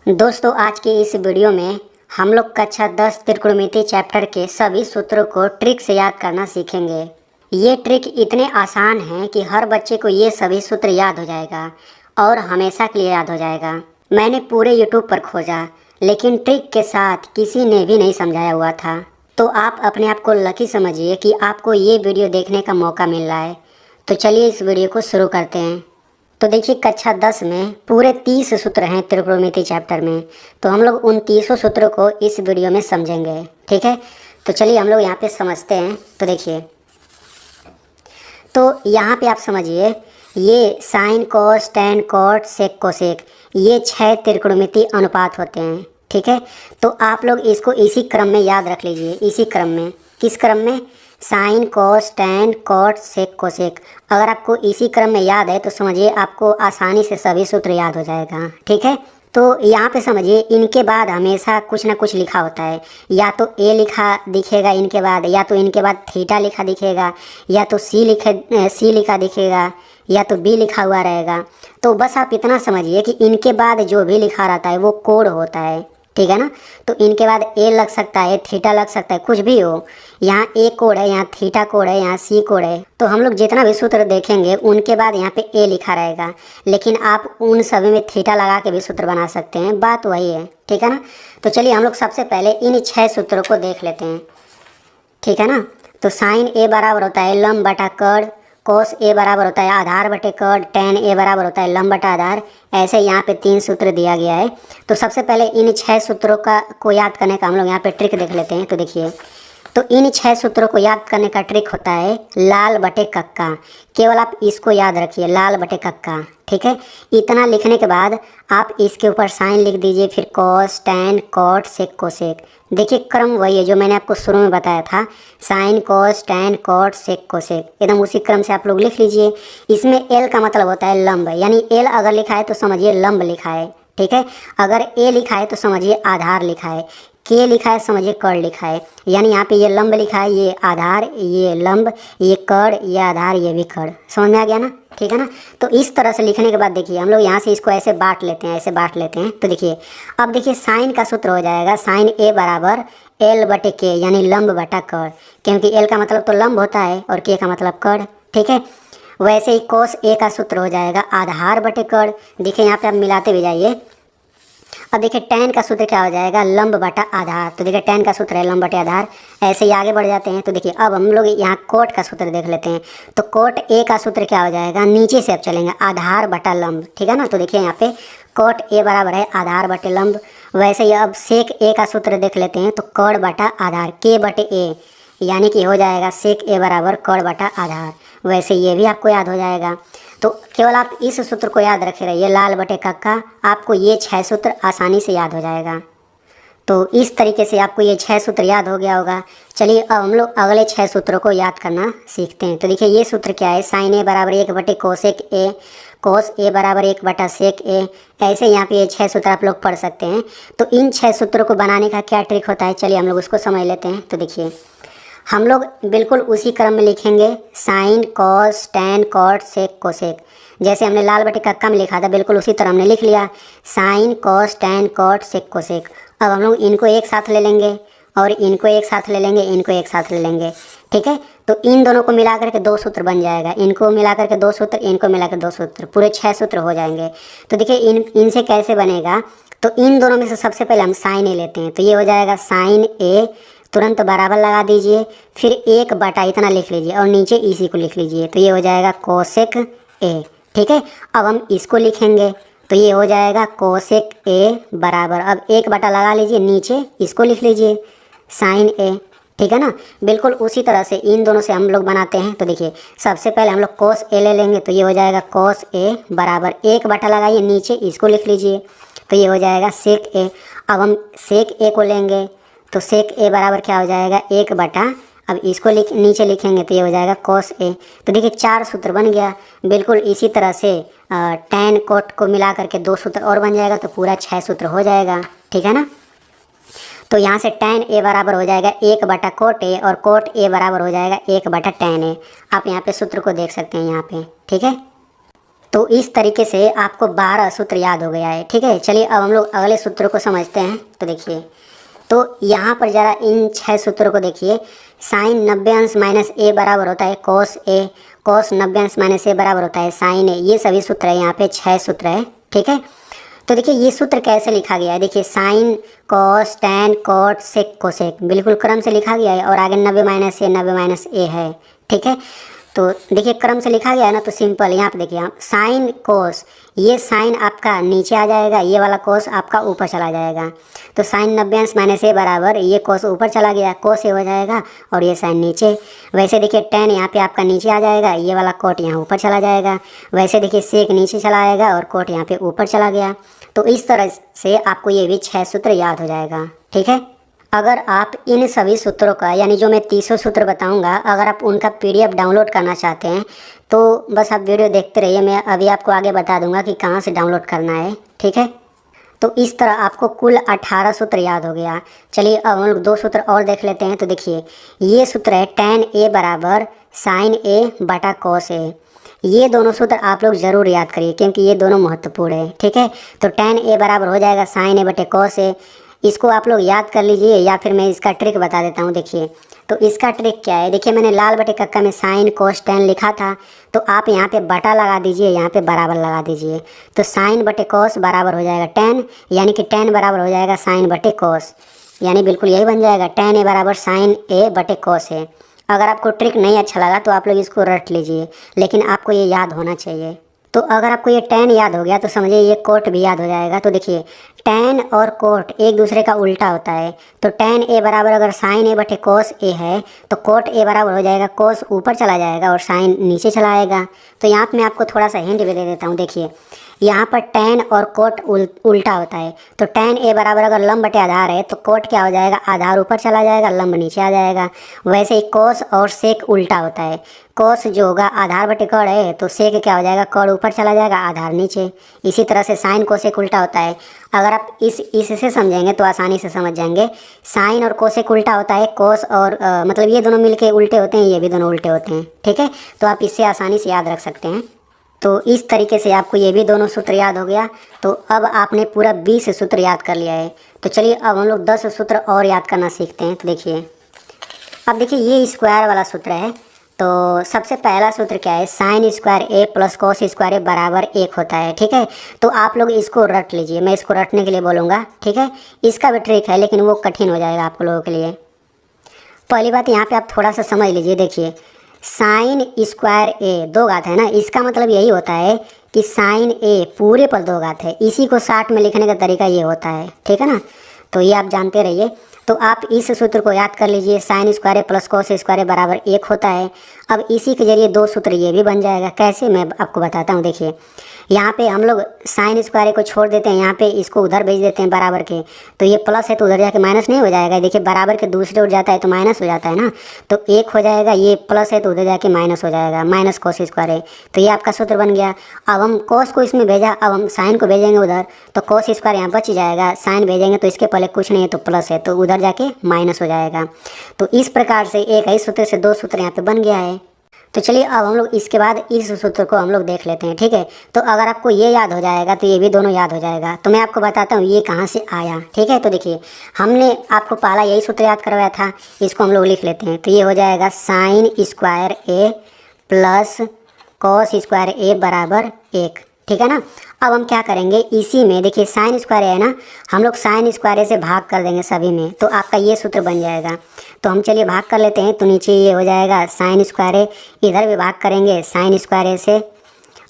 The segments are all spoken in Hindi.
दोस्तों, आज के इस वीडियो में हम लोग कक्षा 10 त्रिकोणमिति चैप्टर के सभी सूत्रों को ट्रिक से याद करना सीखेंगे। ये ट्रिक इतने आसान हैं कि हर बच्चे को ये सभी सूत्र याद हो जाएगा और हमेशा के लिए याद हो जाएगा। मैंने पूरे यूट्यूब पर खोजा, लेकिन ट्रिक के साथ किसी ने भी नहीं समझाया हुआ था। तो आप अपने आप को लकी समझिए कि आपको ये वीडियो देखने का मौका मिल रहा है। तो चलिए इस वीडियो को शुरू करते हैं। तो देखिए, कक्षा 10 में पूरे 30 सूत्र हैं त्रिकोणमिति चैप्टर में। तो हम लोग उन 30 सूत्रों को इस वीडियो में समझेंगे, ठीक है। तो चलिए हम लोग यहाँ पे समझते हैं। तो देखिए, तो यहाँ पे आप समझिए, ये sine cos tan cot sec cosec, ये 6 त्रिकोणमिति अनुपात होते हैं, ठीक है। तो आप लोग इसको इसी क्रम में याद रख लीजिए। इसी क्रम में, किस क्रम में? Sine cos tan cot sec cosec. अगर आपको इसी क्रम में याद है तो समझिए आपको आसानी से सभी सूत्र याद हो जाएगा, ठीक है। तो यहाँ पे समझिए, इनके बाद हमेशा कुछ ना कुछ लिखा होता है। या तो ए लिखा दिखेगा इनके बाद, या तो इनके बाद थीटा लिखा दिखेगा, या तो सी लिखा दिखेगा, या तो बी लिखा हुआ रहेगा। तो बस आप इतना समझिए कि इनके बाद जो भी लिखा रहता है वो कोड होता है, ठीक है ना। तो इनके बाद ए लग सकता है, थीटा लग सकता है, कुछ भी हो। यहाँ ए कोड है, यहाँ थीटा कोड है, यहाँ सी कोड है। तो हम लोग जितना भी सूत्र देखेंगे उनके बाद यहाँ पे ए लिखा रहेगा, लेकिन आप उन सभी में थीटा लगा के भी सूत्र बना सकते हैं। बात वही है, ठीक है ना। तो चलिए हम लोग सबसे पहले इन 6 सूत्रों को देख लेते हैं, ठीक है ना। तो साइन ए बराबर होता है लंब बटा कड़, कोस ए बराबर होता है आधार बटे कड़, टैन ए बराबर होता है लंब बटा आधार। ऐसे यहाँ पे 3 सूत्र दिया गया है। तो सबसे पहले इन 6 सूत्रों को याद करने का हम लोग यहाँ पे ट्रिक देख लेते हैं। तो देखिए, तो इन 6 सूत्रों को याद करने का ट्रिक होता है लाल बटे कक्का। केवल आप इसको याद रखिए, लाल बटे कक्का, ठीक है। इतना लिखने के बाद आप इसके ऊपर साइन लिख दीजिए, फिर cos tan cot sec cosec. देखिए, क्रम वही है जो मैंने आपको शुरू में बताया था, sine cos tan cot sec cosec, एकदम उसी क्रम से आप लोग लिख लीजिए। इसमें एल का मतलब होता है लंब, यानी एल अगर लिखा है तो समझिए लंब लिखा है, ठीक है। अगर ए लिखा है तो समझिए आधार लिखा है, के लिखा है समझिए कड़ लिखा है। यानी यहाँ पे ये लंब लिखा है, ये आधार, ये लंब, ये कड़, ये आधार, ये भी कड़। समझ में आ गया ना, ठीक है ना। तो इस तरह से लिखने के बाद देखिए हम लोग यहाँ से इसको ऐसे बांट लेते हैं, ऐसे बांट लेते हैं। तो देखिए, अब देखिए साइन का सूत्र हो जाएगा साइन ए बराबर एल बटे के, यानी लंब बटा कड़, क्योंकि एल का मतलब तो लंब होता है और के का मतलब कड़, ठीक है। वैसे ही कोस ए का सूत्र हो जाएगा आधार बटे कड़। देखिए यहाँ पे आप मिलाते भी जाइए। अब देखिए टैन का सूत्र क्या हो जाएगा, लंब बटा आधार। तो देखिए टैन का सूत्र है लंब बटे आधार। ऐसे ही आगे बढ़ जाते हैं। तो देखिए अब हम लोग यहाँ कोट का सूत्र देख लेते हैं। तो कोट ए का सूत्र क्या हो जाएगा, नीचे से अब चलेंगे, आधार बटा लंब, ठीक है ना। तो देखिए यहाँ पे कोट ए बराबर है आधार बटे लंब। वैसे ही अब सेक ए का सूत्र देख लेते हैं। तो कड़ बटा आधार, के बटे ए, यानी कि हो जाएगा सेक ए बराबर कड़ बटा आधार। वैसे ये भी आपको याद हो जाएगा। तो केवल आप इस सूत्र को याद रखे रहिए, लाल बटे कक्का। आपको ये 6 सूत्र आसानी से याद हो जाएगा। तो इस तरीके से आपको ये 6 सूत्र याद हो गया होगा। चलिए अब हम लोग अगले 6 सूत्रों को याद करना सीखते हैं। तो देखिए ये सूत्र क्या है, साइन ए बराबर 1 बटे कोसेक ए, कोस ए बराबर 1 बटा सेक ए। ऐसे यहाँ पे ये 6 सूत्र आप लोग पढ़ सकते हैं। तो इन 6 सूत्रों को बनाने का क्या ट्रिक होता है, चलिए हम लोग उसको समझ लेते हैं। तो देखिए हम लोग बिल्कुल उसी क्रम में लिखेंगे, sine cos tan cot sec cosec. जैसे हमने लाल बटे कक्का में लिखा था, बिल्कुल उसी तरह हमने लिख लिया, sine cos tan cot sec cosec. अब हम लोग इनको एक साथ ले लेंगे और इनको एक साथ ले लेंगे, इनको एक साथ ले लेंगे, ठीक है। तो इन दोनों को मिला करके 2 सूत्र बन जाएगा, इनको मिला करके 2 सूत्र, इनको मिला कर 2 सूत्र, पूरे 6 सूत्र हो जाएंगे। तो देखिए इनसे कैसे बनेगा, तो इन दोनों में से सबसे पहले हम साइन ए लेते हैं। तो ये हो जाएगा साइन ए, तुरंत बराबर लगा दीजिए, फिर 1 बटा इतना लिख लीजिए और नीचे इसी को लिख लीजिए। तो ये हो जाएगा कोसेक ए, ठीक है। अब हम इसको लिखेंगे। तो ये हो जाएगा कोसेक ए बराबर, अब 1 बटा लगा लीजिए, नीचे इसको लिख लीजिए साइन ए, ठीक है ना। बिल्कुल उसी तरह से इन दोनों से हम लोग बनाते हैं। तो देखिए सबसे पहले हम लोग कोस ए ले लेंगे। तो ये हो जाएगा कोस ए बराबर 1 बटा लगाइए, नीचे इसको लिख लीजिए। तो ये हो जाएगा सेक ए। अब हम सेक ए को लेंगे। तो सेक ए बराबर क्या हो जाएगा, 1 बटा, अब इसको नीचे लिखेंगे तो ये हो जाएगा कोस ए। तो देखिए 4 सूत्र बन गया। बिल्कुल इसी तरह से टैन कोट को मिला करके 2 सूत्र और बन जाएगा, तो पूरा 6 सूत्र हो जाएगा, ठीक है ना। तो यहाँ से टैन ए बराबर हो जाएगा 1 बटा कोट ए, और कोट ए बराबर हो जाएगा 1 बटा टैन ए। आप यहाँ पे सूत्र को देख सकते हैं यहाँ पे, ठीक है। तो इस तरीके से आपको 12 सूत्र याद हो गया है। ठीक है, चलिए अब हम लोग अगले सूत्र को समझते हैं। तो देखिए, तो यहाँ पर ज़रा इन 6 सूत्रों को देखिए। साइन 90 अंश माइनस ए बराबर होता है कोस ए, कोस 90 अंश माइनस ए बराबर होता है साइन ए। ये सभी सूत्र है, यहाँ पे 6 सूत्र है। ठीक है, तो देखिए ये सूत्र कैसे लिखा गया है। देखिए sine cos tan cot sec cosec बिल्कुल क्रम से लिखा गया है, और आगे 90 माइनस ए 90 माइनस ए है। ठीक है, तो देखिए क्रम से लिखा गया है ना, तो सिंपल यहाँ पे देखिए आप साइन कोस, ये साइन आपका नीचे आ जाएगा, ये वाला कोस आपका ऊपर चला जाएगा। तो साइन 90 अंश माइनस ए बराबर ये कोस ऊपर चला गया, कोस ए हो जाएगा और ये साइन नीचे। वैसे देखिए टेन यहाँ पे आपका नीचे आ जाएगा, ये वाला कोट यहाँ ऊपर चला जाएगा। वैसे देखिए सेक नीचे चला आएगा और कोट यहाँ पे ऊपर चला गया। तो इस तरह से आपको ये भी 6 सूत्र याद हो जाएगा। ठीक है, अगर आप इन सभी सूत्रों का, यानी जो मैं 300 सूत्र बताऊंगा, अगर आप उनका PDF डाउनलोड करना चाहते हैं तो बस आप वीडियो देखते रहिए। मैं अभी आपको आगे बता दूंगा कि कहाँ से डाउनलोड करना है। ठीक है, तो इस तरह आपको कुल 18 सूत्र याद हो गया। चलिए अब हम लोग 2 सूत्र और देख लेते हैं। तो देखिए ये सूत्र है tan ए बराबर साइन ए बटा कॉस ए। ये दोनों सूत्र आप लोग ज़रूर याद करिए क्योंकि ये दोनों महत्वपूर्ण है। ठीक है, तो tan ए बराबर हो जाएगा साइन ए बटे कॉस ए। इसको आप लोग याद कर लीजिए, या फिर मैं इसका ट्रिक बता देता हूँ। देखिए, तो इसका ट्रिक क्या है। देखिए मैंने लाल बटे कक्का में साइन कोस टैन लिखा था, तो आप यहाँ पे बटा लगा दीजिए, यहाँ पे बराबर लगा दीजिए। तो साइन बटे कोस बराबर हो जाएगा टैन, यानी कि टैन बराबर हो जाएगा साइन बटे कोस, यानी बिल्कुल यही बन जाएगा tan ए बराबर साइन ए बटे कोस ए। अगर आपको ट्रिक नहीं अच्छा लगा तो आप लोग इसको रट लीजिए, लेकिन आपको ये याद होना चाहिए। तो अगर आपको ये tan याद हो गया तो समझिए ये कोट भी याद हो जाएगा। तो देखिए tan और कोट एक दूसरे का उल्टा होता है। तो tan ए बराबर अगर साइन ए बटे कोस ए है तो कोट ए बराबर हो जाएगा कोस ऊपर चला जाएगा और साइन नीचे चला आएगा। तो यहाँ पर मैं आपको थोड़ा सा हिंट भी दे देता हूँ। देखिए यहाँ पर tan और कोट उल्टा होता है। तो tan ए बराबर अगर लंब बटे आधार है तो कोट क्या हो जाएगा, आधार ऊपर चला जाएगा, लंब नीचे आ जाएगा। वैसे ही कोस और सेक उल्टा होता है। कोस जो होगा आधार बटे कड़ है, तो सेक क्या हो जाएगा, कड़ ऊपर चला जाएगा, आधार नीचे। इसी तरह से साइन कोसेक उल्टा होता है। अगर आप इससे समझेंगे तो आसानी से समझ जाएंगे। साइन और कोसेक उल्टा होता है, कोस और मतलब ये दोनों मिलके उल्टे होते हैं, ये भी दोनों उल्टे होते हैं। ठीक है, तो आप इससे आसानी से याद रख सकते हैं। तो इस तरीके से आपको ये भी दोनों सूत्र याद हो गया। तो अब आपने पूरा 20 सूत्र याद कर लिया है। तो चलिए अब हम लोग 10 सूत्र और याद करना सीखते हैं। तो देखिए अब देखिए ये स्क्वायर वाला सूत्र है। तो सबसे पहला सूत्र क्या है, साइन स्क्वायर ए प्लस कोस स्क्वायर ए बराबर 1 होता है। ठीक है, तो आप लोग इसको रट लीजिए, मैं इसको रटने के लिए बोलूँगा। ठीक है, इसका भी ट्रिक है लेकिन वो कठिन हो जाएगा आप लोगों के लिए। पहली बात यहाँ पे आप थोड़ा सा समझ लीजिए। देखिए साइन स्क्वायर ए 2 घात है ना, इसका मतलब यही होता है कि साइन ए पूरे पर 2 घात है। इसी को 60 में लिखने का तरीका ये होता है। ठीक है ना, तो ये आप जानते रहिए। तो आप इस सूत्र को याद कर लीजिए, साइन स्क्वायर ए प्लस कोस स्क्वायर ए बराबर 1 होता है। अब इसी के जरिए 2 सूत्र ये भी बन जाएगा। कैसे, मैं आपको बताता हूँ। देखिए यहाँ पे हम लोग साइन स्क्वायर को छोड़ देते हैं, यहाँ पे इसको उधर भेज देते हैं बराबर के। तो ये प्लस है तो उधर जाके माइनस नहीं हो जाएगा। देखिए बराबर के दूसरे ओर जाता है तो माइनस हो जाता है ना, तो 1 हो जाएगा। ये प्लस है तो उधर जाके माइनस हो जाएगा, माइनस कोस स्क्वायर है। तो ये आपका सूत्र बन गया। अब हम कोस को इसमें भेजा, अब हम साइन को भेजेंगे उधर, तो कोस स्क्वायर यहाँ बच जाएगा। साइन भेजेंगे तो इसके पहले कुछ नहीं है तो प्लस है, तो उधर जाके माइनस हो जाएगा। तो इस प्रकार से एक ही सूत्र से 2 सूत्र यहाँ पे बन गया है। तो चलिए अब हम लोग इसके बाद इस सूत्र को हम लोग देख लेते हैं। ठीक है, तो अगर आपको ये याद हो जाएगा तो ये भी दोनों याद हो जाएगा। तो मैं आपको बताता हूँ ये कहाँ से आया। ठीक है, तो देखिए हमने आपको पहला यही सूत्र याद करवाया था, इसको हम लोग लिख लेते हैं। तो ये हो जाएगा साइन स्क्वायर ए प्लस कॉस स्क्वायर ए बराबर 1। ठीक है ना, अब हम क्या करेंगे, इसी में देखिए साइन स्क्वायर है ना, हम लोग साइन स्क्वायर से भाग कर देंगे सभी में, तो आपका ये सूत्र बन जाएगा। तो हम चलिए भाग कर लेते हैं। तो नीचे ये हो जाएगा साइन स्क्वायर ए, इधर भी भाग करेंगे साइन स्क्वायर ए से,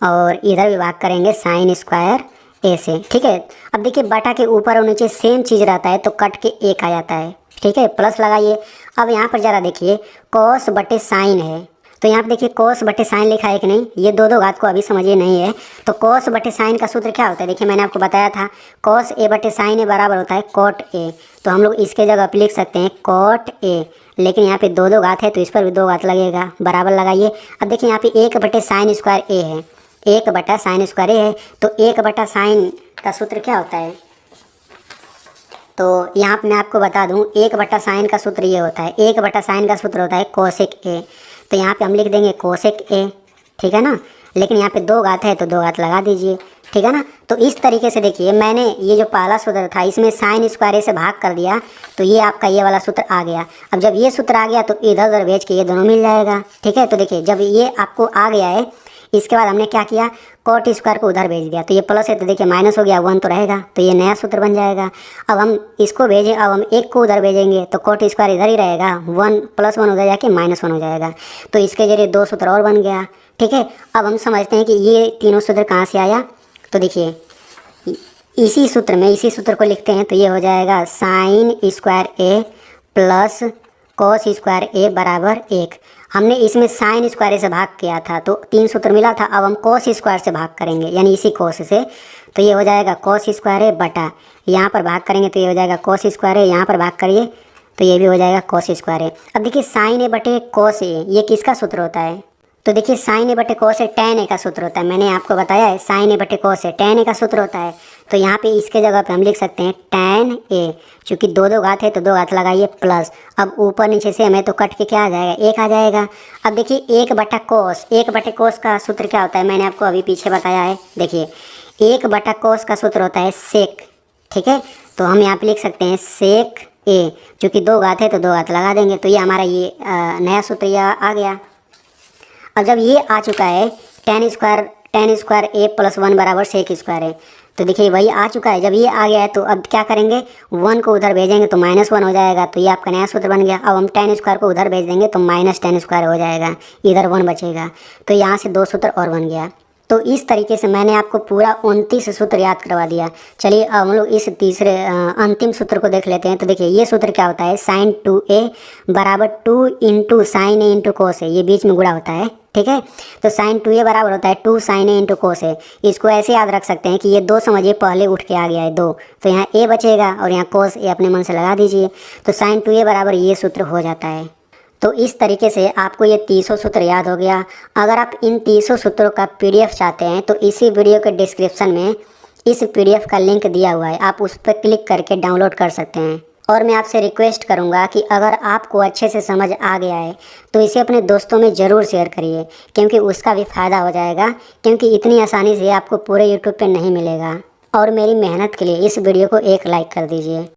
और इधर भी भाग करेंगे साइन स्क्वायर ए से। ठीक है, अब देखिए बटा के ऊपर और नीचे सेम चीज़ रहता है तो कट के 1 आ जाता है। ठीक है, प्लस लगाइए। अब यहाँ पर ज़रा देखिए कॉस बटे साइन है, तो यहाँ पे देखिए कोस बटे साइन लिखा है कि नहीं, ये 2 घात को अभी समझिए नहीं है। तो कोस बटे साइन का सूत्र क्या होता है, देखिए मैंने आपको बताया था कोस ए बटे साइन ए बराबर होता है कोट ए। तो हम लोग इसके जगह पे लिख सकते हैं कोट ए, लेकिन यहाँ पे 2 घात है तो इस पर भी 2 घात लगेगा, बराबर लगाइए। अब देखिए यहाँ पे 1 बटे साइन स्क्वायर ए है, 1 बटा साइन स्क्वायर ए है, तो 1 बटा साइन का सूत्र क्या होता है, तो यहाँ पर मैं आपको बता दूँ 1 बटा साइन का सूत्र ये होता है, 1 बटा साइन का सूत्र होता है कोसेक ए। तो यहाँ पे हम लिख देंगे कोसेक ए। ठीक है ना, लेकिन यहाँ पे 2 घात है तो 2 घात लगा दीजिए, ठीक है ना। तो इस तरीके से देखिए मैंने ये जो पहला सूत्र था इसमें साइन स्क्वायर ए से भाग कर दिया, तो ये आपका ये वाला सूत्र आ गया। अब जब ये सूत्र आ गया तो इधर उधर भेज के ये दोनों मिल जाएगा, ठीक है। तो देखिए जब ये आपको आ गया है, इसके बाद हमने क्या किया, कॉट स्क्वायर को उधर भेज दिया, तो ये प्लस है तो देखिए माइनस हो गया, 1 तो रहेगा, तो ये नया सूत्र बन जाएगा। अब हम इसको भेजें, अब हम 1 को उधर भेजेंगे तो कॉट स्क्वायर इधर ही रहेगा, 1 + 1 उधर जाके -1 हो जाएगा, तो इसके जरिए 2 सूत्र और बन गया, ठीक है। अब हम समझते हैं कि ये तीनों सूत्र कहाँ से आया। तो देखिए इसी सूत्र को लिखते हैं, तो ये हो जाएगा साइन स्क्वायर ए प्लस कॉस स्क्वायर ए बराबर 1। हमने इसमें साइन स्क्वायर से भाग किया था तो 3 सूत्र मिला था, अब हम कॉस स्क्वायर से भाग करेंगे, यानी इसी कॉस से, तो ये हो जाएगा कॉस स्क्वायर ए बटा, यहाँ पर भाग करेंगे तो ये हो जाएगा कॉस स्क्वायर ए, यहाँ पर भाग करिए तो ये भी हो जाएगा कॉस स्क्वायर ए। अब देखिए साइन ए बटे कॉस ए, ये किसका सूत्र होता है, तो देखिए साइन ए बटे कॉस ए tan ए का सूत्र होता है, मैंने आपको बताया है साइन ए बटे कॉस ए tan ए का सूत्र होता है। तो यहाँ पे इसके जगह पे हम लिख सकते हैं tan ए, चूँकि 2 घात है तो 2 घात लगाइए प्लस, अब ऊपर नीचे से हमें तो कट के क्या आ जाएगा, 1 आ जाएगा। अब देखिए 1 बटा कोस का सूत्र क्या होता है, मैंने आपको अभी पीछे बताया है, देखिए 1 बटा कोस का सूत्र होता है सेक, ठीक है। तो हम यहाँ पे लिख सकते हैं सेक ए, चूँकि 2 घात है तो 2 घात लगा देंगे, तो ये हमारा ये नया सूत्र यह आ गया। अब जब ये आ चुका है tan स्क्वायर ए प्लस 1 बराबर सेक स्क्वायर है, तो देखिए वही आ चुका है। जब ये आ गया है तो अब क्या करेंगे, 1 को उधर भेजेंगे तो -1 हो जाएगा, तो ये आपका नया सूत्र बन गया। अब हम tan स्क्वायर को उधर भेज देंगे तो माइनस tan स्क्वायर हो जाएगा, इधर 1 बचेगा, तो यहाँ से 2 सूत्र और बन गया। तो इस तरीके से मैंने आपको पूरा 29 सूत्र याद करवा दिया। चलिए अब हम लोग इस तीसरे अंतिम सूत्र को देख लेते हैं। तो देखिए ये सूत्र क्या होता है, साइन 2a बराबर 2 × साइन ए × कोस ए, ये बीच में गुणा होता है, ठीक है। तो साइन 2a बराबर होता है 2 साइन ए × कोस ए। इसको ऐसे याद रख सकते हैं कि ये 2 समझिए पहले उठ के आ गया है 2, तो यहाँ a बचेगा और यहाँ कोस ए अपने मन से लगा दीजिए, तो साइन 2a बराबर ये सूत्र हो जाता है। तो इस तरीके से आपको ये 300 सूत्र याद हो गया। अगर आप इन 300 सूत्रों का PDF चाहते हैं तो इसी वीडियो के डिस्क्रिप्शन में इस PDF का लिंक दिया हुआ है, आप उस पर क्लिक करके डाउनलोड कर सकते हैं। और मैं आपसे रिक्वेस्ट करूंगा कि अगर आपको अच्छे से समझ आ गया है तो इसे अपने दोस्तों में ज़रूर शेयर करिए, क्योंकि उसका भी फ़ायदा हो जाएगा, क्योंकि इतनी आसानी से आपको पूरे YouTube पे नहीं मिलेगा। और मेरी मेहनत के लिए इस वीडियो को एक लाइक कर दीजिए।